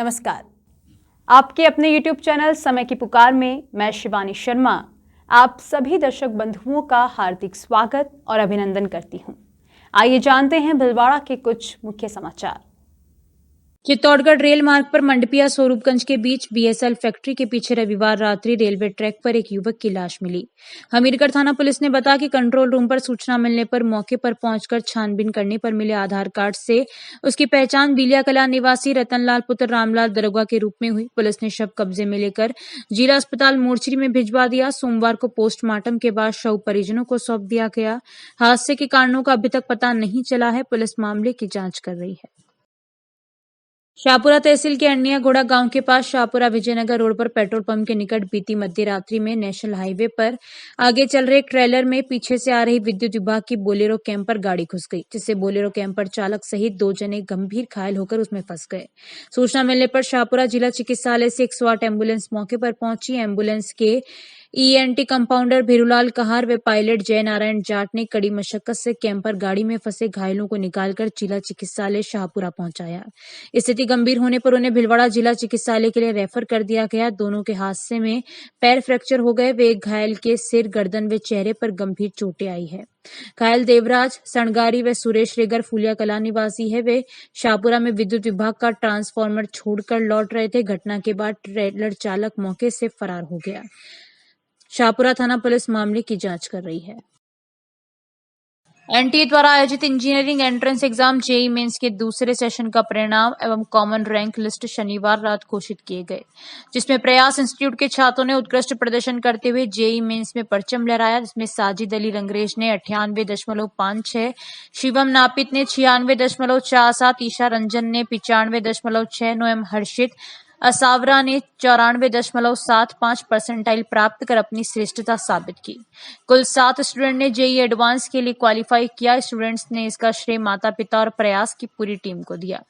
नमस्कार। आपके अपने YouTube चैनल समय की पुकार में मैं शिवानी शर्मा आप सभी दर्शक बंधुओं का हार्दिक स्वागत और अभिनंदन करती हूं। आइए जानते हैं भीलवाड़ा के कुछ मुख्य समाचार। चित्तौड़गढ़ रेल मार्ग पर मंडपिया स्वरूपगंज के बीच BSL फैक्ट्री के पीछे रविवार रात्रि रेलवे ट्रैक पर एक युवक की लाश मिली। हमीरगढ़ थाना पुलिस ने बताया कि कंट्रोल रूम पर सूचना मिलने पर मौके पर पहुंचकर छानबीन करने पर मिले आधार कार्ड से उसकी पहचान बिलिया कला निवासी रतनलाल पुत्र रामलाल दरोगा के रूप में हुई। पुलिस ने शव कब्जे में लेकर जिला अस्पताल मोर्चरी में भिजवा दिया। सोमवार को पोस्टमार्टम के बाद शव परिजनों को सौंप दिया गया। हादसे के कारणों का अभी तक पता नहीं चला है। पुलिस मामले की जांच कर रही है। शाहपुरा तहसील के अन्निया घोड़ा गांव के पास शाहपुरा विजयनगर रोड पर पेट्रोल पंप के निकट बीती मध्य रात्रि में नेशनल हाईवे पर आगे चल रहे एक ट्रेलर में पीछे से आ रही विद्युत विभाग की बोलेरो कैंपर गाड़ी घुस गई, जिससे बोलेरो कैंपर चालक सहित 2 जने गंभीर घायल होकर उसमें फंस गए। सूचना मिलने पर शाहपुरा जिला चिकित्सालय से 108 एम्बुलेंस मौके पर पहुंची। एम्बुलेंस के ENT कंपाउंडर भीरूलाल कहार व पायलट जय नारायण जाट ने कड़ी मशक्कत से कैंपर गाड़ी में फंसे घायलों को निकालकर जिला चिकित्सालय शाहपुरा पहुंचाया। स्थिति गंभीर होने पर उन्हें भीलवाड़ा जिला चिकित्सालय के लिए रेफर कर दिया गया। दोनों के हादसे में पैर फ्रैक्चर हो गए वे एक घायल के सिर, गर्दन व चेहरे पर गंभीर चोटें आई है। घायल देवराज सणगारी व सुरेश रेगर फूलिया कला निवासी है। वे शाहपुरा में विद्युत विभाग का ट्रांसफार्मर छोड़कर लौट रहे थे। घटना के बाद ट्रेलर चालक मौके से फरार हो गया। शाहपुरा थाना पुलिस मामले की जांच कर रही है। NTA द्वारा आयोजित engineering entrance exam JEE mains के दूसरे सेशन का परिणाम एवं कॉमन रैंक लिस्ट शनिवार रात घोषित किए गए, जिसमें प्रयास इंस्टीट्यूट के छात्रों ने उत्कृष्ट प्रदर्शन करते हुए JEE मेंस में परचम लहराया, जिसमें साजिद अली रंगरेज ने 98.56, शिवम नापित ने 96.47, ईशा रंजन ने 95.69, एम हर्षित असावरा ने 94.75 परसेंटाइल प्राप्त कर अपनी श्रेष्ठता साबित की। कुल 7 स्टूडेंट ने JEE एडवांस के लिए क्वालिफाई किया। स्टूडेंट्स ने इसका श्रेय माता पिता और प्रयास की पूरी टीम को दिया।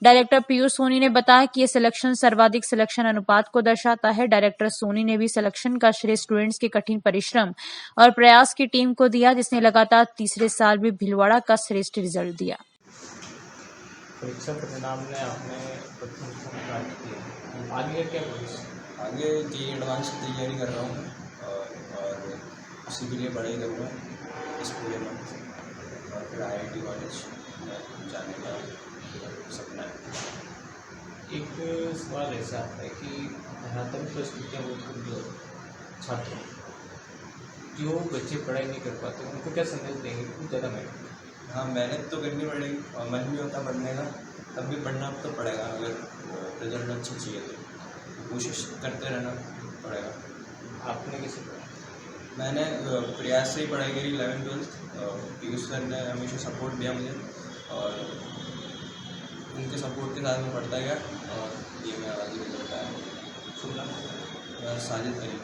डायरेक्टर पीयूष सोनी ने बताया कि यह सिलेक्शन सर्वाधिक सिलेक्शन अनुपात को दर्शाता है। डायरेक्टर सोनी ने भी सिलेक्शन का श्रेय स्टूडेंट्स के कठिन परिश्रम और प्रयास की टीम को दिया, जिसने लगातार तीसरे साल भी भीलवाड़ा का श्रेष्ठ रिजल्ट दिया। परीक्षा परिणाम ने आपने प्रथम स्थान प्राप्त किया, आगे क्या भविष्य? आगे JEE एडवांस की तैयारी कर रहा हूँ और उसी के लिए पढ़ाई करूँगा इस पूरे मंथ और फिर IIT कॉलेज में जाने का सपना है। एक सवाल ऐसा है कि धनात्मक परिस्थितियाँ बहुत कमजोर छात्र जो बच्चे पढ़ाई नहीं कर पाते उनको क्या संदेश देंगे? बहुत ज़्यादा मेहनत। हाँ, मेहनत तो करनी पड़ेगी और मन भी होता पढ़ने का, तब भी पढ़ना तो पड़ेगा। अगर रिजल्ट अच्छा चाहिए तो कोशिश करते रहना पड़ेगा। आपने कैसे पढ़ा? मैंने प्रयास से ही पढ़ाई करी 11th-12th। पीयूष सर ने हमेशा सपोर्ट दिया मुझे और उनके सपोर्ट के साथ में पढ़ता गया और ये मेरा आगे रिजल्ट आया। साजिद अली।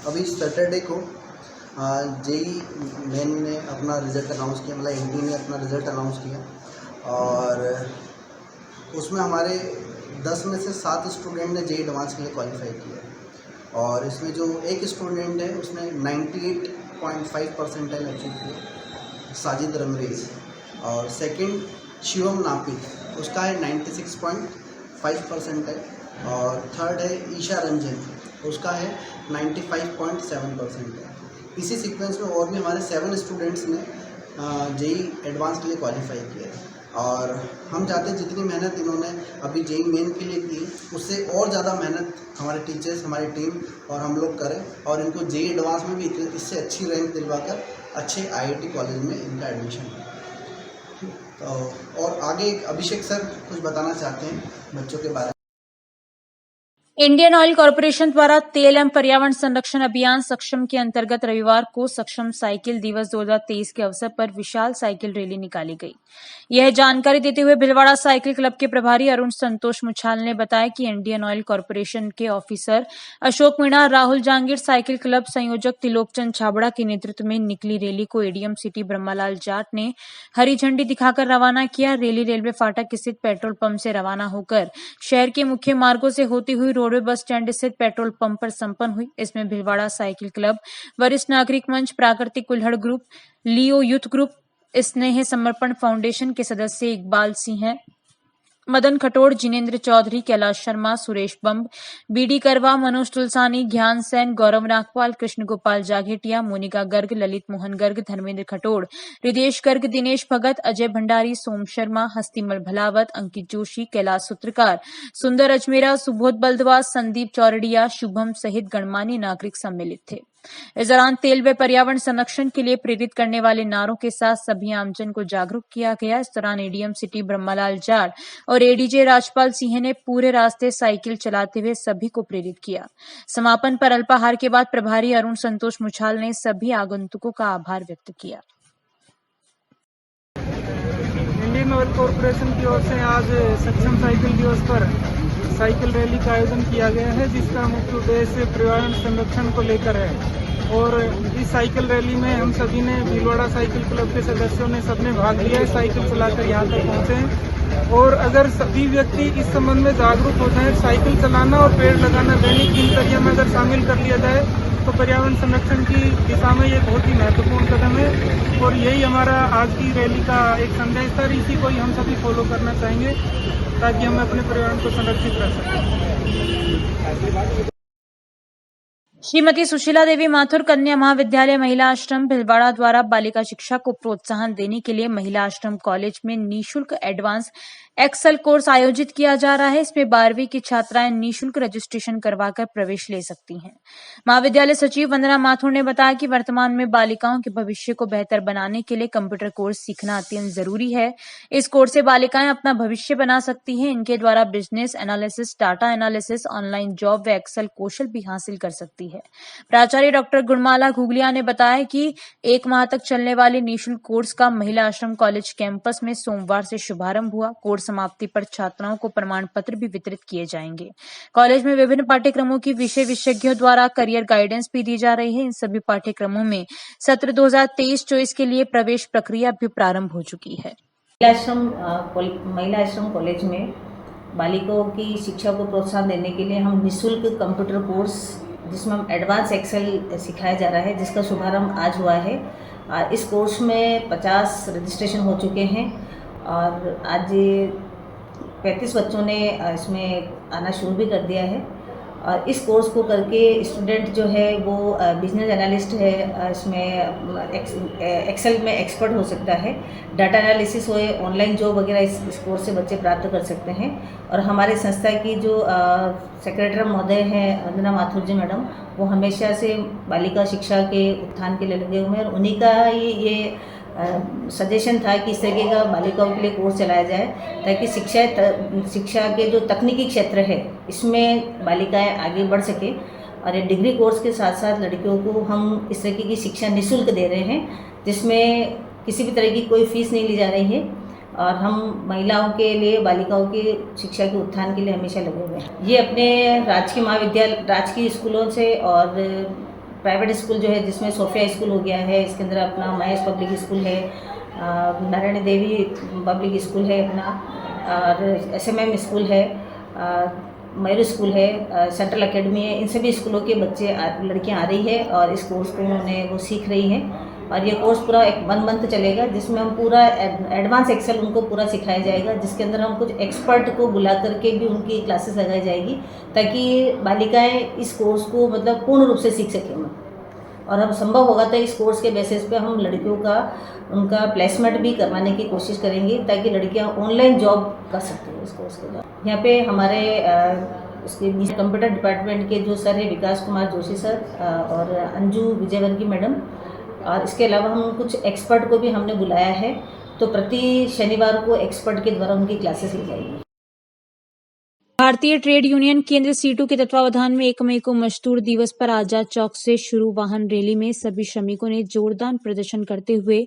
अभी सैटरडे को JEE मेन ने अपना रिज़ल्ट अनाउंस किया, मतलब NTA ने अपना रिज़ल्ट अनाउंस किया और उसमें हमारे 10 में से 7 स्टूडेंट ने JEE एडवांस के लिए क्वालिफाई किया और इसमें जो एक स्टूडेंट है उसने 98.5 परसेंटाइल अचीव किया, साजिद रंगरेज। और सेकंड शिवम नापित, उसका है 96.5 परसेंटाइल और थर्ड है ईशा रंजन, उसका है 95.7 परसेंटाइल। इसी सीक्वेंस में और भी हमारे 7 स्टूडेंट्स ने JEE एडवांस के लिए क्वालिफाई किया और हम चाहते हैं जितनी मेहनत इन्होंने अभी JEE मेन के लिए की उससे और ज़्यादा मेहनत हमारे टीचर्स, हमारी टीम और हम लोग करें और इनको JEE एडवांस में भी इससे अच्छी रैंक दिलवाकर अच्छे IIT कॉलेज में इनका एडमिशन हो। तो और आगे अभिषेक सर कुछ बताना चाहते हैं बच्चों के बारे में। इंडियन ऑयल कॉरपोरेशन द्वारा तेल एवं पर्यावरण संरक्षण अभियान सक्षम के अंतर्गत रविवार को सक्षम साइकिल दिवस 2023 के अवसर पर विशाल साइकिल रैली निकाली गई। यह जानकारी देते हुए भीलवाड़ा साइकिल क्लब के प्रभारी अरुण संतोष मुछाल ने बताया कि इंडियन ऑयल कॉरपोरेशन के officer Ashok Meena, Rahul Jahangir, cycle club संयोजक त्रिलोकचंद छाबड़ा के नेतृत्व में निकली रैली को ADM सिटी ब्रह्मालाल जाट ने हरी झंडी दिखाकर रवाना किया। रैली रेलवे फाटक स्थित पेट्रोल पंप से रवाना होकर शहर के मुख्य मार्गों से होती हुई रोडवे बस स्टैंड स्थित पेट्रोल पंप पर संपन्न हुई। इसमें भीलवाड़ा साइकिल क्लब, वरिष्ठ नागरिक मंच, प्राकृतिक कुल्हड़ ग्रुप, लियो यूथ ग्रुप, स्नेह समर्पण फाउंडेशन के सदस्य इकबाल सिंह, मदन खटोड़, जिनेंद्र चौधरी, कैलाश शर्मा, सुरेश बम्ब, बीडी करवा, मनोज तुलसानी, ज्ञान सेन, गौरव नागपाल, कृष्ण गोपाल जागेटिया, मोनिका गर्ग, ललित मोहन गर्ग, धर्मेंद्र खटोड़, हृदेश गर्ग, दिनेश भगत, अजय भंडारी, सोम शर्मा, हस्तिमल भलावत, अंकित जोशी, कैलाश सूत्रकार, सुंदर अजमेरा, सुबोध बल्दवास, संदीप चौरडिया, शुभम सहित गणमान्य नागरिक सम्मिलित थे। इस दौरान तेल व पर्यावरण संरक्षण के लिए प्रेरित करने वाले नारों के साथ सभी आमजन को जागरूक किया गया। इस दौरान एडीएम सिटी ब्रह्मालाल जाड़ और एडीजे राजपाल सिंह ने पूरे रास्ते साइकिल चलाते हुए सभी को प्रेरित किया। समापन पर अल्पाहार के बाद प्रभारी अरुण संतोष मुछाल ने सभी आगंतुकों का आभार व्यक्त किया। इंडियन ऑयल कॉरपोरेशन की ओर से आज सक्षम साइकिल दिवस पर साइकिल रैली का आयोजन किया गया है, जिसका मुख्य उद्देश्य पर्यावरण संरक्षण को लेकर है। और इस साइकिल रैली में हम सभी ने भीलवाड़ा साइकिल क्लब के सदस्यों ने सबने भाग लिया है, साइकिल चलाकर यहाँ तक पहुँचे हैं। और अगर सभी व्यक्ति इस संबंध में जागरूक होते हैं, साइकिल चलाना और पेड़ लगाना दैनिक दिनचर्या में अगर शामिल कर लिया जाए तो पर्यावरण संरक्षण की दिशा में ये बहुत ही महत्वपूर्ण कदम है। और यही हमारा आज की रैली का एक संदेश था, इसी को ही हम सभी फॉलो करना चाहेंगे ताकि हम अपने पर्यावरण को संरक्षित कर सकें। श्रीमती सुशीला देवी माथुर कन्या महाविद्यालय महिला आश्रम भिलवाड़ा द्वारा बालिका शिक्षा को प्रोत्साहन देने के लिए महिला आश्रम कॉलेज में निःशुल्क एडवांस एक्सेल कोर्स आयोजित किया जा रहा है। इसमें 12वीं की छात्राएं निःशुल्क रजिस्ट्रेशन करवाकर प्रवेश ले सकती हैं। महाविद्यालय सचिव वंदना माथुर ने बताया कि वर्तमान में बालिकाओं के भविष्य को बेहतर बनाने के लिए कंप्यूटर कोर्स सीखना अत्यंत जरूरी है। इस कोर्स से बालिकाएं अपना भविष्य बना सकती हैं। इनके द्वारा business analysis, data analysis, online job व एक्सेल कौशल भी हासिल कर सकती है। प्राचार्य डॉक्टर गुणमाला घुगलिया ने बताया कि 1 माह तक चलने वाले निःशुल्क कोर्स का महिला आश्रम कॉलेज कैंपस में सोमवार से शुभारंभ हुआ। कोर्स समाप्ति पर छात्राओं को प्रमाण पत्र भी वितरित किए जाएंगे। कॉलेज में विभिन्न पाठ्यक्रमों की विषय विशेषज्ञों द्वारा करियर गाइडेंस भी दी जा रही है। इन सभी पाठ्यक्रमों में सत्र 2023-24 के लिए प्रवेश प्रक्रिया भी प्रारंभ हो चुकी है। महिला आश्रम कॉलेज में बालिकाओं की शिक्षा को प्रोत्साहन देने के लिए हम निःशुल्क कंप्यूटर कोर्स जिसमें हम एडवांस एक्सेल सिखाया जा रहा है, जिसका शुभारंभ आज हुआ है। इस कोर्स में 50 रजिस्ट्रेशन हो चुके हैं और आज 35 बच्चों ने इसमें आना शुरू भी कर दिया है। और इस कोर्स को करके स्टूडेंट जो है वो बिजनेस एनालिस्ट है, इसमें एक्सेल में एक्सपर्ट हो सकता है, डाटा एनालिसिस हो, ऑनलाइन जॉब वगैरह इस कोर्स से बच्चे प्राप्त कर सकते हैं। और हमारे संस्था की जो सेक्रेटरी महोदय हैं वंदना माथुर जी मैडम, वो हमेशा से बालिका शिक्षा के उत्थान के लिए लगे हुए हैं और उन्हीं का ही ये सजेशन था कि इस तरीके का बालिकाओं के लिए कोर्स चलाया जाए ताकि शिक्षा के जो तकनीकी क्षेत्र है इसमें बालिकाएं आगे बढ़ सके। और ये डिग्री कोर्स के साथ साथ लड़कियों को हम इस तरीके की शिक्षा निःशुल्क दे रहे हैं, जिसमें किसी भी तरह की कोई फीस नहीं ली जा रही है। और हम महिलाओं के लिए, बालिकाओं की शिक्षा के उत्थान के लिए हमेशा लगे हुए हैं। ये अपने राजकीय स्कूलों से और प्राइवेट स्कूल जो है, जिसमें सोफिया स्कूल हो गया है, इसके अंदर अपना महेश पब्लिक स्कूल है, नारायण देवी पब्लिक स्कूल है अपना, और SMM स्कूल है, मयूर स्कूल है, सेंट्रल एकेडमी है। इन सभी स्कूलों के बच्चे लड़कियां आ रही है और इस कोर्स को उन्होंने वो सीख रही हैं। और ये कोर्स पूरा 1 मंथ चलेगा, जिसमें हम पूरा एडवांस एक्सेल उनको पूरा सिखाया जाएगा, जिसके अंदर हम कुछ एक्सपर्ट को बुला करके भी उनकी क्लासेस लगाई जाएगी ताकि बालिकाएं इस कोर्स को मतलब पूर्ण रूप से सीख सकें। और हम संभव होगा तो इस कोर्स के बेसिस पे हम लड़कियों का उनका प्लेसमेंट भी करवाने की कोशिश करेंगे ताकि लड़कियां ऑनलाइन जॉब कर सकती हैं इस कोर्स के द्वारा। यहाँ पे हमारे इसके कंप्यूटर डिपार्टमेंट के जो सर है विकास कुमार जोशी सर और अंजू विजयवर्गीय मैडम, और इसके अलावा हम कुछ एक्सपर्ट को भी हमने बुलाया है, तो प्रति शनिवार को एक्सपर्ट के द्वारा उनकी क्लासेस ली जाएगी। भारतीय ट्रेड यूनियन केंद्र सीटू के तत्वावधान में 1 मई को मजदूर दिवस पर आजाद चौक से शुरू वाहन रैली में सभी श्रमिकों ने जोरदार प्रदर्शन करते हुए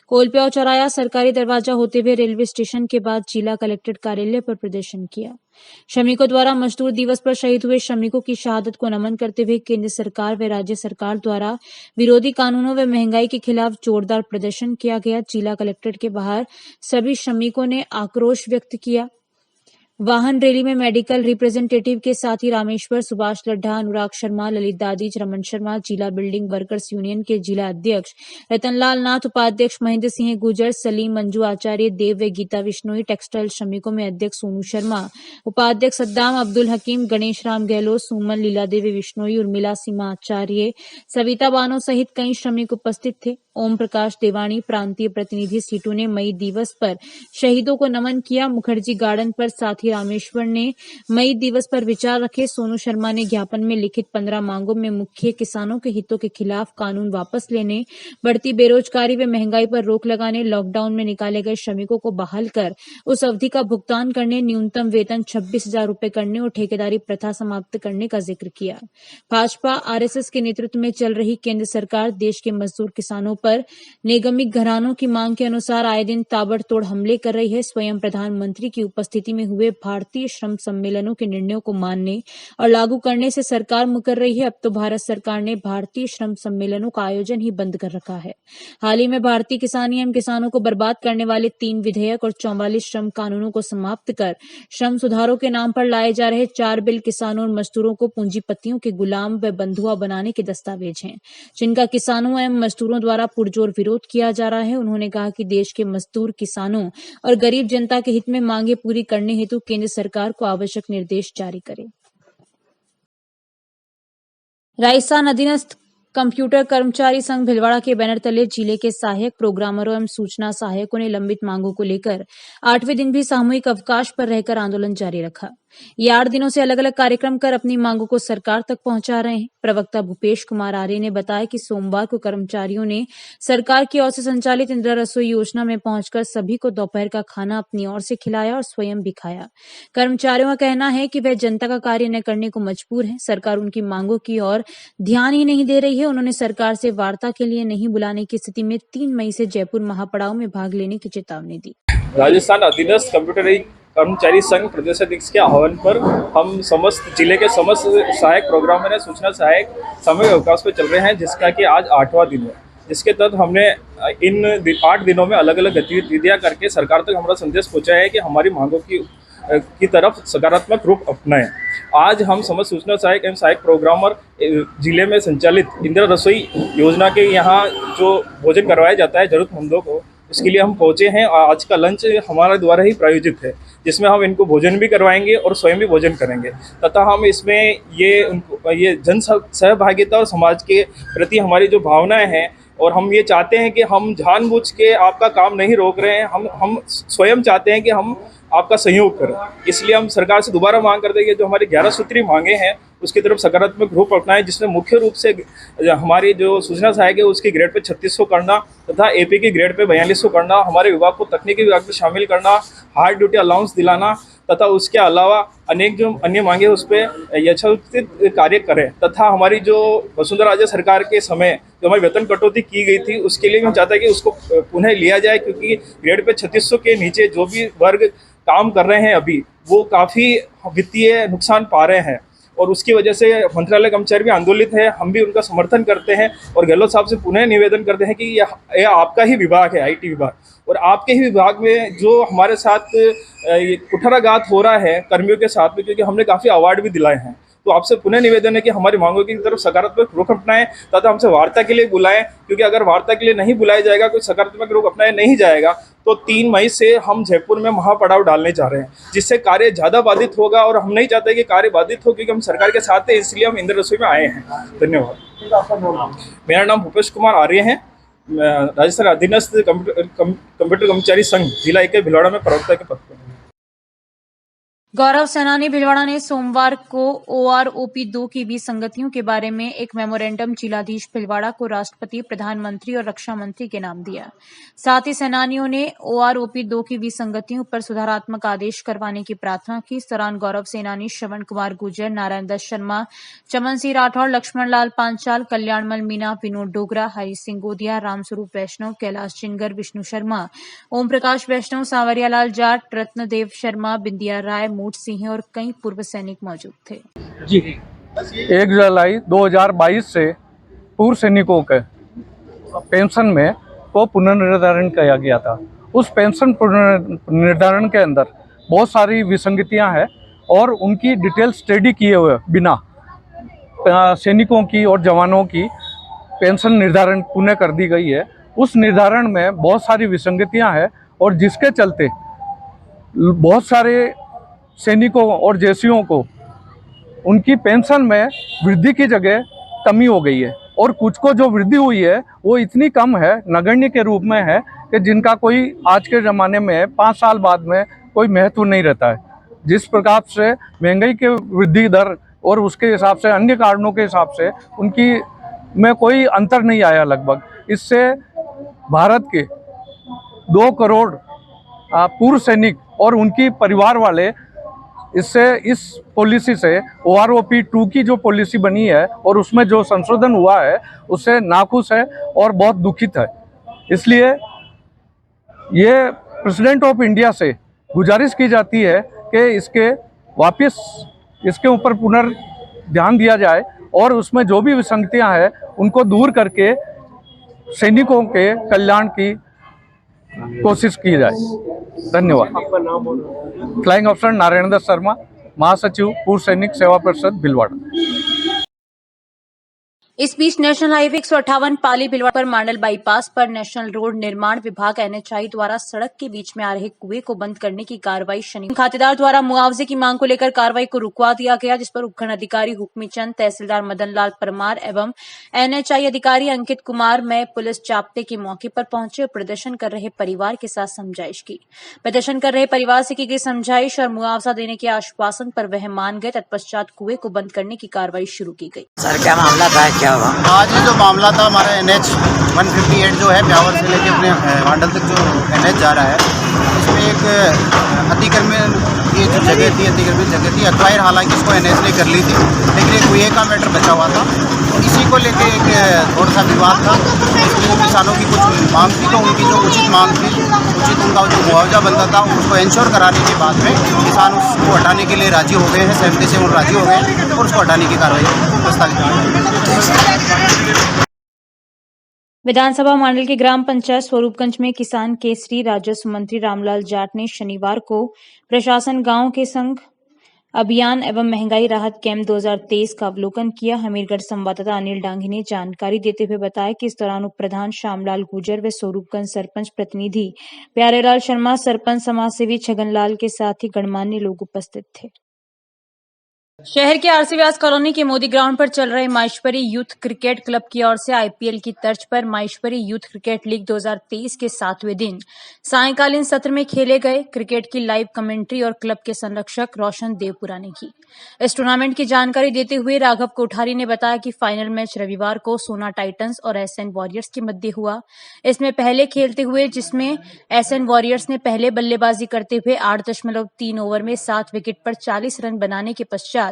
कोलप्याव चौराया, सरकारी दरवाजा होते हुए रेलवे स्टेशन के बाद जिला कलेक्ट्रेट कार्यालय पर प्रदर्शन किया। श्रमिकों द्वारा मजदूर दिवस पर शहीद हुए श्रमिकों की शहादत को नमन करते हुए केंद्र सरकार व राज्य सरकार द्वारा विरोधी कानूनों व महंगाई के खिलाफ जोरदार प्रदर्शन किया गया। जिला कलेक्ट्रेट के बाहर सभी श्रमिकों ने आक्रोश व्यक्त किया। वाहन रैली में मेडिकल रिप्रेजेंटेटिव के साथ ही रामेश्वर, सुभाष लड्ढा, अनुराग शर्मा, ललित दादीज, रमन शर्मा, जिला बिल्डिंग वर्कर्स यूनियन के जिला अध्यक्ष रतनलाल नाथ, उपाध्यक्ष महेंद्र सिंह गुर्जर, सलीम, मंजू आचार्य, देव व गीता विश्नोई, टेक्सटाइल श्रमिकों में अध्यक्ष सोनू शर्मा, उपाध्यक्ष सद्दाम, अब्दुल हकीम, गणेश राम गहलोत, सुमन, लीला देवी विश्नोई, उर्मिला सीमा आचार्य, सविता बानो सहित कई श्रमिक उपस्थित थे। ओम प्रकाश देवानी, प्रांतीय प्रतिनिधि सीटू ने मई दिवस पर शहीदों को नमन किया। मुखर्जी गार्डन पर साथी रामेश्वर ने मई दिवस पर विचार रखे। सोनू शर्मा ने ज्ञापन में लिखित 15 मांगों में मुख्य किसानों के हितों के खिलाफ कानून वापस लेने, बढ़ती बेरोजगारी व महंगाई पर रोक लगाने, लॉकडाउन में निकाले गए श्रमिकों को बहाल कर उस अवधि का भुगतान करने, न्यूनतम वेतन 26,000 रूपये करने और ठेकेदारी प्रथा समाप्त करने का जिक्र किया। भाजपा आरएसएस के नेतृत्व में चल रही केंद्र सरकार देश के मजदूर किसानों पर निगमित घरानों की मांग के अनुसार आए दिन ताबड़तोड़ हमले कर रही है। स्वयं प्रधानमंत्री की उपस्थिति में हुए भारतीय श्रम सम्मेलनों के निर्णयों को मानने और लागू करने से सरकार मुकर रही है। अब तो भारत सरकार ने भारतीय श्रम सम्मेलनों का आयोजन ही बंद कर रखा है। हाल ही में भारतीय किसान एवं किसानों को बर्बाद करने वाले 3 विधेयक और 44 श्रम कानूनों को समाप्त कर श्रम सुधारों के नाम पर लाए जा रहे 4 बिल किसानों और मजदूरों को पूंजीपतियों के गुलाम व बंधुआ बनाने के दस्तावेज हैं, जिनका किसानों एवं मजदूरों द्वारा पुरजोर विरोध किया जा रहा है। उन्होंने कहा कि देश के मजदूर, किसानों और गरीब जनता के हित में मांगे पूरी करने हेतु केंद्र सरकार को आवश्यक निर्देश जारी करे। राजस्थान अधीनस्थ कंप्यूटर कर्मचारी संघ भिलवाड़ा के बैनर तले जिले के सहायक प्रोग्रामरों एवं सूचना सहायकों ने लंबित मांगों को लेकर 8वें दिन भी सामूहिक अवकाश पर रहकर आंदोलन जारी रखा। ये 8 दिनों से अलग अलग कार्यक्रम कर अपनी मांगों को सरकार तक पहुंचा रहे हैं। प्रवक्ता भूपेश कुमार आर्य ने बताया कि सोमवार को कर्मचारियों ने सरकार की ओर से संचालित इंदिरा रसोई योजना में पहुंचकर सभी को दोपहर का खाना अपनी ओर से खिलाया और स्वयं भी खाया। कर्मचारियों का कहना है कि वह जनता का कार्य न करने को मजबूर है। सरकार उनकी मांगों की ओर ध्यान ही नहीं दे रही है। उन्होंने सरकार से वार्ता के लिए नहीं बुलाने की स्थिति में 3 मई से जयपुर महापड़ाव में भाग लेने की चेतावनी दी। राजस्थान अधीनस्थ कंप्यूटर कर्मचारी संघ प्रदेश अध्यक्ष के आह्वान पर हम समस्त जिले के समस्त सहायक प्रोग्रामर है, सूचना सहायक सामूहिक अवकाश पर चल रहे हैं, जिसका कि आज 8वां दिन है। जिसके तहत हमने इन 8 दिनों में अलग अलग गतिविधियां करके सरकार तक हमारा संदेश पहुंचाया है कि हमारी मांगों की तरफ सकारात्मक रूप अपनाएं। आज हम समस्त सूचना सहायक एवं सहायक प्रोग्रामर जिले में संचालित इंदिरा रसोई योजना के यहाँ जो भोजन करवाया जाता है जरूरतमंदों को, उसके लिए हम पहुँचे हैं। आज का लंच हमारे द्वारा ही प्रायोजित है, जिसमें हम इनको भोजन भी करवाएंगे और स्वयं भी भोजन करेंगे तथा हम इसमें ये जन सहभागिता और समाज के प्रति हमारी जो भावनाएं हैं, और हम ये चाहते हैं कि हम जानबूझ के आपका काम नहीं रोक रहे हैं, हम स्वयं चाहते हैं कि हम आपका सहयोग करें। इसलिए हम सरकार से दोबारा मांग करते हैं कि जो हमारी 11 सूत्री मांगे हैं उसकी तरफ सकारात्मक रूप अपनाएं, जिसमें मुख्य रूप से हमारी जो सूचना सहायक है उसकी ग्रेड पे 3600 करना तथा एपी की ग्रेड पे 4200 करना, हमारे विभाग को तकनीकी विभाग में शामिल करना, हार्ड ड्यूटी अलाउंस दिलाना तथा उसके अलावा अनेक जो अन्य मांगे उस पर यथोचित कार्य करें तथा हमारी जो वसुंधरा राजे सरकार के समय जो हमारी वेतन कटौती की गई थी उसके लिए हम चाहते हैं कि उसको पुनः लिया जाए, क्योंकि ग्रेड पे 3600 के नीचे जो भी वर्ग काम कर रहे हैं अभी वो काफ़ी वित्तीय नुकसान पा रहे हैं और उसकी वजह से मंत्रालय कर्मचारी भी आंदोलित है। हम भी उनका समर्थन करते हैं और गहलोत साहब से पुनः निवेदन करते हैं कि यह आपका ही विभाग है, आईटी विभाग, और आपके ही विभाग में जो हमारे साथ कुठाराघात हो रहा है कर्मियों के साथ में, क्योंकि हमने काफ़ी अवार्ड भी दिलाए हैं, तो आपसे पुनः निवेदन है कि हमारी मांगों की तरफ सकारात्मक रुख अपनाएं तथा हमसे वार्ता के लिए बुलाएं, क्योंकि अगर वार्ता के लिए नहीं बुलाया जाएगा, कोई सकारात्मक रुख अपनाया नहीं जाएगा, तो 3 मई से हम जयपुर में महापड़ाव डालने जा रहे हैं, जिससे कार्य ज़्यादा बाधित होगा और हम नहीं चाहते कि कार्य बाधित हो, क्योंकि हम सरकार के साथ हैं, इसलिए हम इंदिरा रसोई में आए हैं। धन्यवाद। मेरा नाम भूपेश कुमार आर्य है, राजस्थान अधीनस्थ कंप्यूटर कर्मचारी संघ जिला 1 भिलवाड़ा में प्रवक्ता के पद पर। गौरव सैनानी भिलवाड़ा ने सोमवार को OROP 2 की विसंगतियों के बारे में एक मेमोरेंडम जिलाधीश भिलवाड़ा को राष्ट्रपति, प्रधानमंत्री और रक्षा मंत्री के नाम दिया। साथ ही सैनानियों ने OROP 2 की विसंगतियों पर सुधारात्मक आदेश करवाने की प्रार्थना की। इस दौरान गौरव सैनानी, श्रवण कुमार गुर्जर, नारायण दत्त शर्मा, चमन सिंह राठौर, लक्ष्मण लाल पांचाल, कल्याणमल मीणा, विनोद डोगरा, हरि सिंह गोदिया, रामस्वरूप वैष्णव, कैलाश चिनगर, विष्णु शर्मा, ओम प्रकाश वैष्णव, सांवरिया लाल जाट, रत्नदेव शर्मा, बिंदिया राय, सिंह और कई पूर्व सैनिक मौजूद थे। जी, 1 जुलाई 2022 से पूर्व सैनिकों के पेंशन में को पुनर्निर्धारण किया गया था। उस पेंशन पुनर्निर्धारण के अंदर बहुत सारी विसंगतियां हैं और उनकी डिटेल स्टडी किए हुए बिना सैनिकों की और जवानों की पेंशन निर्धारण पुनः कर दी गई है। उस निर्धारण में बहुत सारी विसंगतियां हैं और जिसके चलते बहुत सारे सैनिकों और जेसीओं को उनकी पेंशन में वृद्धि की जगह कमी हो गई है और कुछ को जो वृद्धि हुई है वो इतनी कम है, नगण्य के रूप में है कि जिनका कोई आज के ज़माने में 5 साल बाद में कोई महत्व नहीं रहता है। जिस प्रकार से महंगाई के वृद्धि दर और उसके हिसाब से अन्य कारणों के हिसाब से उनकी में कोई अंतर नहीं आया लगभग। इससे भारत के 2 करोड़ पूर्व सैनिक और उनकी परिवार वाले इस पॉलिसी से OROP 2 की जो पॉलिसी बनी है और उसमें जो संशोधन हुआ है उससे नाखुश है और बहुत दुखित है। इसलिए ये प्रेसिडेंट ऑफ इंडिया से गुजारिश की जाती है कि इसके ऊपर पुनर्ध्यान दिया जाए और उसमें जो भी विसंगतियां हैं उनको दूर करके सैनिकों के कल्याण की कोशिश की जाए। धन्यवाद। फ्लाइंग अफसर नारायण दत्त शर्मा, महासचिव पूर्व सैनिक सेवा परिषद भीलवाड़ा। इस बीच नेशनल हाईवे 158 पाली भिलवाड़ा पर मांडल बाईपास पर नेशनल रोड निर्माण विभाग NHAI द्वारा सड़क के बीच में आ रहे कुएं को बंद करने की कार्रवाई शनिवार खातेदार द्वारा मुआवजे की मांग को लेकर कार्रवाई को रुकवा दिया गया, जिस पर उपखंड अधिकारी हुक्मी चंद, तहसीलदार मदन लाल परमार एवं NHAI अधिकारी अंकित कुमार में पुलिस जाब्ते के मौके पर पहुंचे और प्रदर्शन कर रहे परिवार के साथ समझाइश की। प्रदर्शन कर रहे परिवार से की गई समझाइश और मुआवजा देने के आश्वासन पर वह मान गए। तत्पश्चात कुएं को बंद करने की कार्रवाई शुरू की गई। सर क्या मामला था, क्या हुआ? आज ये जो मामला था हमारा NH 158 जो है ब्यावर से लेके अपने मांडल तक जो NH जा रहा है, इसमें एक अतिक्रमण की जो जगह थी, अतिक्रमित जगह थी, एक्वायर हालांकि इसको NH ने कर ली थी, लेकिन एक कुएं का मैटर बचा हुआ था। इसी को लेके एक थोड़ा सा विवाद था। इसमें किसानों की कुछ मांग थी, तो उनकी जो उचित मांग थी, उचित उनका जो मुआवजा बनता था उसको इंश्योर कराने के बाद में किसान उसको हटाने के लिए राजी हो गए हैं, सहमति से वो राजी हो गए और उसको हटाने की कार्रवाई प्रस्तावित। विधानसभा मंडल के ग्राम पंचायत स्वरूपगंज में किसान केसरी राजस्व मंत्री रामलाल जाट ने शनिवार को प्रशासन गांव के संग अभियान एवं महंगाई राहत कैंप 2023 का अवलोकन किया। हमीरगढ़ संवाददाता अनिल डांगी ने जानकारी देते हुए बताया कि इस दौरान उप प्रधान श्यामलाल गुर्जर व स्वरूपगंज सरपंच प्रतिनिधि प्यारेलाल शर्मा, सरपंच समाजसेवी छगनलाल के साथ ही गणमान्य लोग उपस्थित थे। शहर के आरसी व्यास कॉलोनी के मोदी ग्राउंड पर चल रहे माहेश्वरी यूथ क्रिकेट क्लब की ओर से IPL की तर्ज पर माहेश्वरी यूथ क्रिकेट लीग 2023 के 7वें दिन सायंकालीन सत्र में खेले गए क्रिकेट की लाइव कमेंट्री और क्लब के संरक्षक रोशन देवपुरा ने की। इस टूर्नामेंट की जानकारी देते हुए राघव कोठारी ने बताया कि फाइनल मैच रविवार को सोना टाइटंस और SN वॉरियर्स के मध्य हुआ। इसमें पहले खेलते हुए जिसमें SN वॉरियर्स ने पहले बल्लेबाजी करते हुए 8.3 ओवर में 7 विकेट पर 40 रन बनाने के पश्चात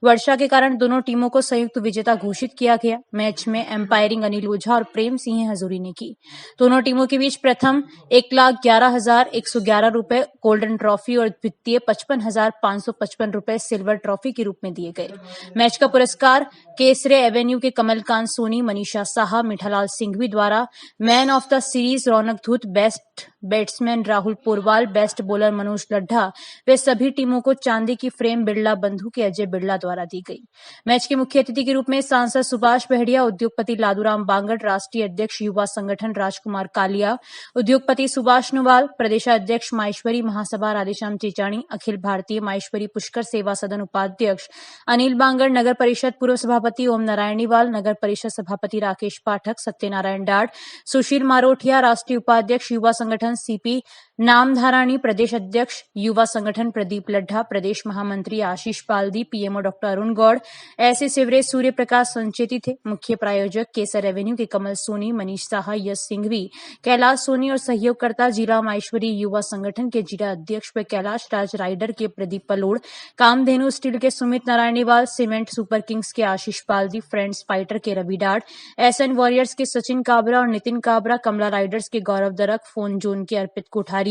वर्षा के कारण दोनों टीमों को संयुक्त विजेता घोषित किया गया। मैच में एम्पायरिंग अनिल ओझा और प्रेम सिंह हजूरी ने की। दोनों टीमों के बीच प्रथम 1,11,111 रुपए गोल्डन ट्रॉफी और द्वितीय 55,555 रुपए सिल्वर ट्रॉफी के रूप में दिए गए। मैच का पुरस्कार केसरे एवेन्यू के कमलकांत सोनी, मनीषा साहा, मिठालाल सिंघवी द्वारा man of the series Raunak Dhoot, best batsman Rahul Porwal, best bowler Manoj Laddha वे सभी टीमों को चांदी की फ्रेम बिरला बंधु के अजय बिरला द्वारा दी गई। मैच के मुख्य अतिथि के रूप में सांसद सुभाष बहड़िया, उद्योगपति लादूराम बांगड़, राष्ट्रीय अध्यक्ष युवा संगठन राजकुमार कालिया, उद्योगपति सुभाष नुवाल, प्रदेशाध्यक्ष माहेश्वरी महासभा राधेश्याम चेचाणी, अखिल भारतीय माहेश्वरी पुष्कर सेवा सदन उपाध्यक्ष अनिल बांगड़, नगर परिषद पूर्व सभापति ओम नारायणीवाल, नगर परिषद सभापति राकेश पाठक, सत्यनारायण डाड, सुशील मारोठिया, राष्ट्रीय उपाध्यक्ष युवा संगठन CP नामधाराणी, प्रदेश अध्यक्ष युवा संगठन प्रदीप लड्ढा, प्रदेश महामंत्री आशीष पालदी, PMO डॉक्टर अरुण गौड़, ऐसे सिवरेज सूर्य प्रकाश संचेती थे। मुख्य प्रायोजक केसर रेवेन्यू के कमल सोनी, मनीष साहा, यश सिंघवी, कैलाश सोनी और सहयोगकर्ता जिला माहेश्वरी युवा संगठन के जिला अध्यक्ष व कैलाश राज राइडर के प्रदीप पलोड़, कामधेनु स्टील के सुमित नारायणीवाल, सीमेंट सुपर किंग्स के आशीष पालदी, फ्रेंड्स फाइटर के रवि डाड, SN वॉरियर्स के सचिन काबरा और नितिन काबरा, कमला राइडर्स के गौरव दरक, फोन जोन के अर्पित कोठारी,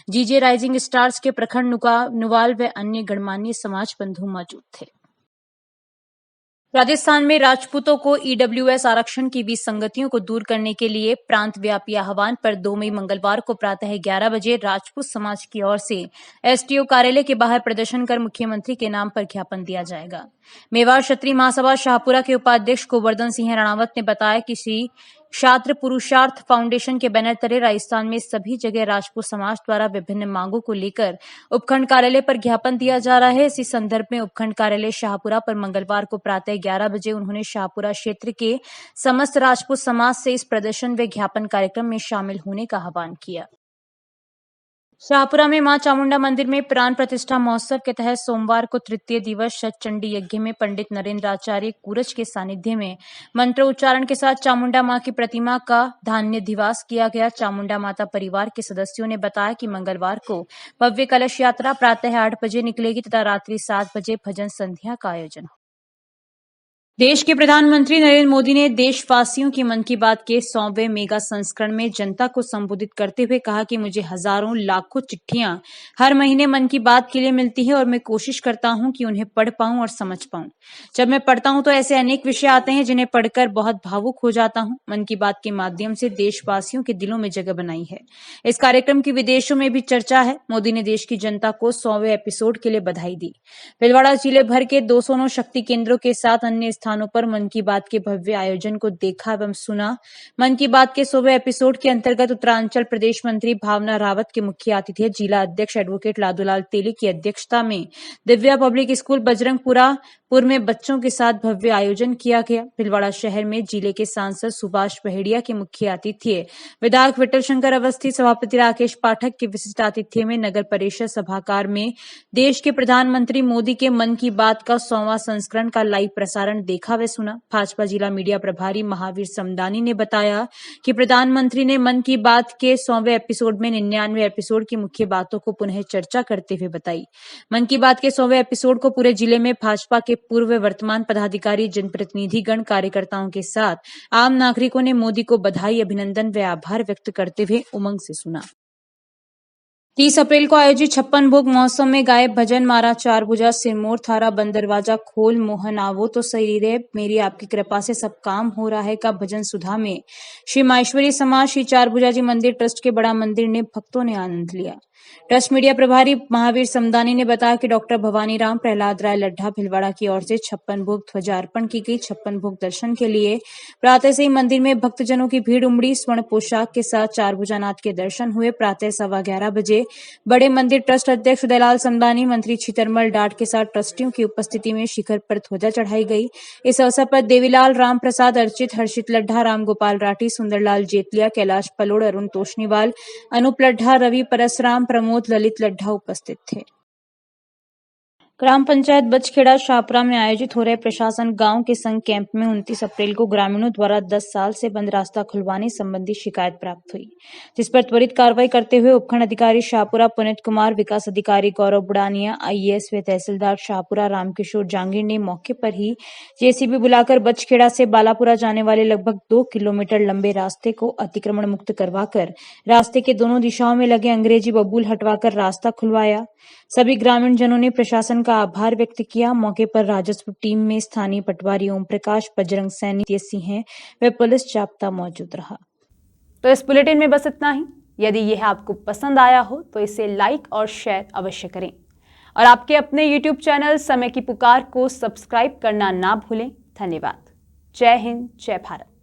GJ राइजिंग स्टार्स के प्रखंड नुवाल व अन्य गणमान्य समाज बंधु मौजूद थे। राजस्थान में राजपूतों को ईडब्ल्यूएस आरक्षण की विसंगतियों को दूर करने के लिए प्रांत व्यापी आह्वान पर 2 मई मंगलवार को प्रातः 11 बजे राजपूत समाज की ओर से एसटीओ कार्यालय के बाहर प्रदर्शन कर मुख्यमंत्री के नाम पर ज्ञापन दिया जाएगा। मेवाड़ क्षत्रिय महासभा शाहपुरा के उपाध्यक्ष गोवर्धन सिंह राणावत ने बताया कि श्री छात्र पुरुषार्थ फाउंडेशन के बैनर तले राजस्थान में सभी जगह राजपूत समाज द्वारा विभिन्न मांगों को लेकर उपखंड कार्यालय पर ज्ञापन दिया जा रहा है। इसी संदर्भ में उपखंड कार्यालय शाहपुरा पर मंगलवार को प्रातः 11 बजे उन्होंने शाहपुरा क्षेत्र के समस्त राजपूत समाज से इस प्रदर्शन व ज्ञापन कार्यक्रम में शामिल होने का आह्वान किया। शाहपुरा में मां चामुंडा मंदिर में प्राण प्रतिष्ठा महोत्सव के तहत सोमवार को तृतीय दिवस शत चंडी यज्ञ में पंडित नरेंद्र आचार्य कूरज के सानिध्य में मंत्र उच्चारण के साथ चामुंडा मां की प्रतिमा का धान्यधिवास किया गया। चामुंडा माता परिवार के सदस्यों ने बताया कि मंगलवार को भव्य कलश यात्रा प्रातः 8 बजे निकलेगी तथा रात्रि 7 बजे भजन संध्या का आयोजन होगा। देश के प्रधानमंत्री नरेंद्र मोदी ने देशवासियों की मन की बात के 100वें मेगा संस्करण में जनता को संबोधित करते हुए कहा कि मुझे हजारों लाखों चिट्ठियां हर महीने मन की बात के लिए मिलती है और मैं कोशिश करता हूं कि उन्हें पढ़ पाऊं और समझ पाऊं। जब मैं पढ़ता हूं तो ऐसे अनेक विषय आते हैं जिन्हें पढ़कर बहुत भावुक हो जाता हूं। मन की बात के माध्यम से देशवासियों के दिलों में जगह बनाई है। इस कार्यक्रम की विदेशों में भी चर्चा है। मोदी ने देश की जनता को 100वें एपिसोड के लिए बधाई दी। भीलवाड़ा जिले भर के 209 शक्ति केंद्रों के साथ अन्य स्थानों पर मन की बात के भव्य आयोजन को देखा एवं सुना। मन की बात के 100वें एपिसोड के अंतर्गत उत्तरांचल प्रदेश मंत्री भावना रावत के मुख्य आतिथ्य जिला अध्यक्ष एडवोकेट लादूलाल तेली की अध्यक्षता में दिव्या पब्लिक स्कूल बजरंगपुर में बच्चों के साथ भव्य आयोजन किया गया। भीलवाड़ा शहर में जिले के सांसद सुभाष पहेड़िया के मुख्य आतिथ्य, विधायक विठल शंकर अवस्थी, सभापति राकेश पाठक के विशिष्ट आतिथ्य में नगर परिषद सभागार में देश के प्रधानमंत्री मोदी के मन की बात का 100वां संस्करण का लाइव प्रसारण देखा व सुना। भाजपा जिला मीडिया प्रभारी महावीर समदानी ने बताया कि प्रधानमंत्री ने मन की बात के 100वें एपिसोड में 99वें एपिसोड की मुख्य बातों को पुनः चर्चा करते हुए बताई। मन की बात के 100वें एपिसोड को पूरे जिले में भाजपा के पूर्व वर्तमान पदाधिकारी, जनप्रतिनिधिगण, कार्यकर्ताओं के साथ आम नागरिकों ने मोदी को बधाई, अभिनंदन व आभार व्यक्त करते हुए उमंग से सुना। 30 अप्रैल को आयोजित 56 भोग महोत्सव में गायब भजन मारा चार भुजा, सिरमौर थारा बंद दरवाजा खोल, मोहन आवो तो सही रे, मेरी आपकी कृपा से सब काम हो रहा है का भजन सुधा में श्री माहेश्वरी समाज श्री चार भुजा जी मंदिर ट्रस्ट के बड़ा मंदिर ने भक्तों ने आनंद लिया। ट्रस्ट मीडिया प्रभारी महावीर समदानी ने बताया कि डॉक्टर भवानी राम प्रहलाद राय लड्ढा भिलवाड़ा की ओर से 56 भोग ध्वजा अर्पण की गई। 56 भोग दर्शन के लिए प्रातः से ही मंदिर में भक्तजनों की भीड़ उमड़ी। स्वर्ण पोशाक के साथ चार भुजानाथ के दर्शन हुए। प्रातः 11:15 बजे बड़े मंदिर ट्रस्ट अध्यक्ष उदयलाल समदानी, मंत्री छितरमल डाट के साथ ट्रस्टियों की उपस्थिति में शिखर पर ध्वजा चढ़ाई गई। इस अवसर पर देवीलाल राम प्रसाद अर्चित, हर्षित लड्ढा, राम गोपाल राठी, सुंदरलाल जेतलिया, कैलाश पलोड़, अरुण तोशनीवाल, अनूप लड्ढा, रवि परसराम, प्रमोद ललित लड्ढा उपस्थित थे। ग्राम पंचायत बचखेड़ा शाहपुरा में आयोजित हो रहे प्रशासन गांव के संघ कैंप में 29 अप्रैल को ग्रामीणों द्वारा 10 साल से बंद रास्ता खुलवाने संबंधी शिकायत प्राप्त हुई, जिस पर त्वरित कार्रवाई करते हुए उपखंड अधिकारी शाहपुरा पुनीत कुमार, विकास अधिकारी गौरव बुड़ानिया, आईएएस व तहसीलदार शाहपुरा रामकिशोर जांगीर ने मौके पर ही जेसीबी बुलाकर बचखेड़ा से बालापुरा जाने वाले लगभग 2 किलोमीटर लंबे रास्ते को अतिक्रमण मुक्त करवाकर रास्ते के दोनों दिशाओं में लगे अंग्रेजी बबूल हटवाकर रास्ता खुलवाया। सभी ग्रामीण जनों ने प्रशासन का आभार व्यक्त किया। मौके पर राजस्व टीम में स्थानीय पटवारी ओम प्रकाश, बजरंग सैनी सिंह व पुलिस जाब्ता मौजूद रहा। तो इस बुलेटिन में बस इतना ही। यदि यह आपको पसंद आया हो तो इसे लाइक और शेयर अवश्य करें और आपके अपने YouTube चैनल समय की पुकार को सब्सक्राइब करना ना भूलें। धन्यवाद। जय हिंद, जय भारत।